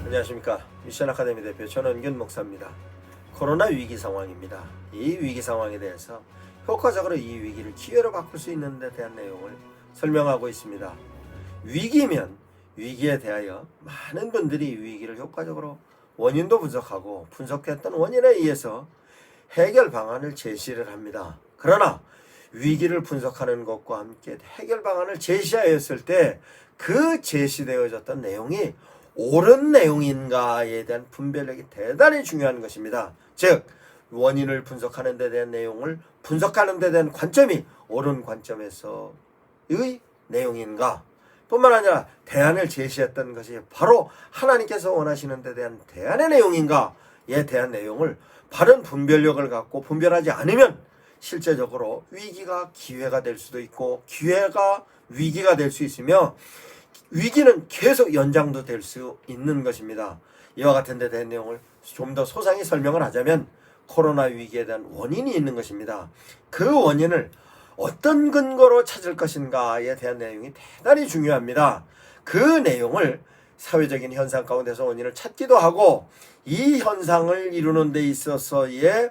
안녕하십니까. 미션 아카데미 대표 전원균 목사입니다. 코로나 위기 상황입니다. 이 위기 상황에 대해서 효과적으로 이 위기를 기회로 바꿀 수 있는 데 대한 내용을 설명하고 있습니다. 위기면 위기에 대하여 많은 분들이 이 위기를 효과적으로 원인도 분석하고 분석했던 원인에 의해서 해결 방안을 제시를 합니다. 그러나 위기를 분석하는 것과 함께 해결 방안을 제시하였을 때 그 제시되어졌던 내용이 옳은 내용인가에 대한 분별력이 대단히 중요한 것입니다. 즉 원인을 분석하는 데 대한 내용을 분석하는 데 대한 관점이 옳은 관점에서의 내용인가 뿐만 아니라 대안을 제시했던 것이 바로 하나님께서 원하시는 데 대한 대안의 내용인가에 대한 내용을 바른 분별력을 갖고 분별하지 않으면 실제적으로 위기가 기회가 될 수도 있고 기회가 위기가 될 수 있으며 위기는 계속 연장도 될 수 있는 것입니다. 이와 같은 데 대한 내용을 좀 더 소상히 설명을 하자면 코로나 위기에 대한 원인이 있는 것입니다. 그 원인을 어떤 근거로 찾을 것인가에 대한 내용이 대단히 중요합니다. 그 내용을 사회적인 현상 가운데서 원인을 찾기도 하고 이 현상을 이루는 데 있어서의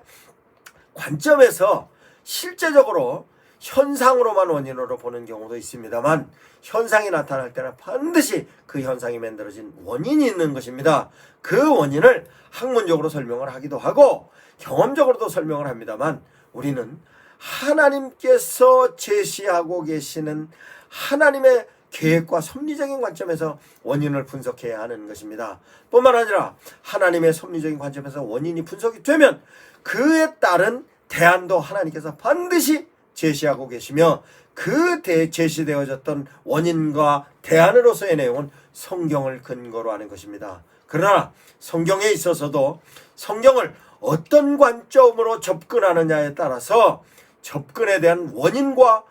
관점에서 실제적으로 현상으로만 원인으로 보는 경우도 있습니다만 현상이 나타날 때는 반드시 그 현상이 만들어진 원인이 있는 것입니다. 그 원인을 학문적으로 설명을 하기도 하고 경험적으로도 설명을 합니다만 우리는 하나님께서 제시하고 계시는 하나님의 계획과 섭리적인 관점에서 원인을 분석해야 하는 것입니다. 뿐만 아니라 하나님의 섭리적인 관점에서 원인이 분석이 되면 그에 따른 대안도 하나님께서 반드시 제시하고 계시며 그 제시되어졌던 원인과 대안으로서의 내용은 성경을 근거로 하는 것입니다. 그러나 성경에 있어서도 성경을 어떤 관점으로 접근하느냐에 따라서 접근에 대한 원인과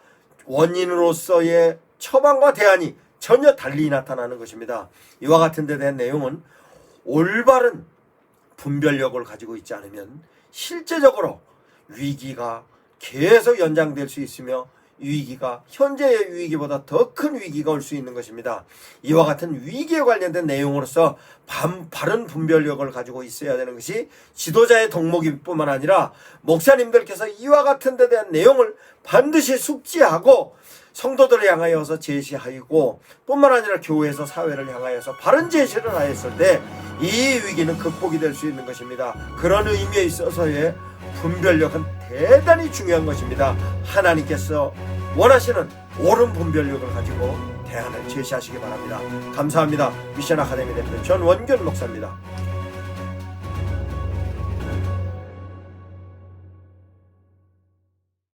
원인으로서의 처방과 대안이 전혀 달리 나타나는 것입니다. 이와 같은 데 대한 내용은 올바른 분별력을 가지고 있지 않으면 실제적으로 위기가 계속 연장될 수 있으며 위기가 현재의 위기보다 더 큰 위기가 올 수 있는 것입니다. 이와 같은 위기에 관련된 내용으로서 바른 분별력을 가지고 있어야 되는 것이 지도자의 덕목일 뿐만 아니라 목사님들께서 이와 같은 데 대한 내용을 반드시 숙지하고 성도들을 향하여서 제시하고 뿐만 아니라 교회에서 사회를 향하여서 바른 제시를 하였을 때 이 위기는 극복이 될 수 있는 것입니다. 그런 의미에 있어서의 분별력은 대단히 중요한 것입니다. 하나님께서 원하시는 옳은 분별력을 가지고 대안을 제시하시기 바랍니다. 감사합니다. 미션 아카데미 대표 전원균 목사입니다.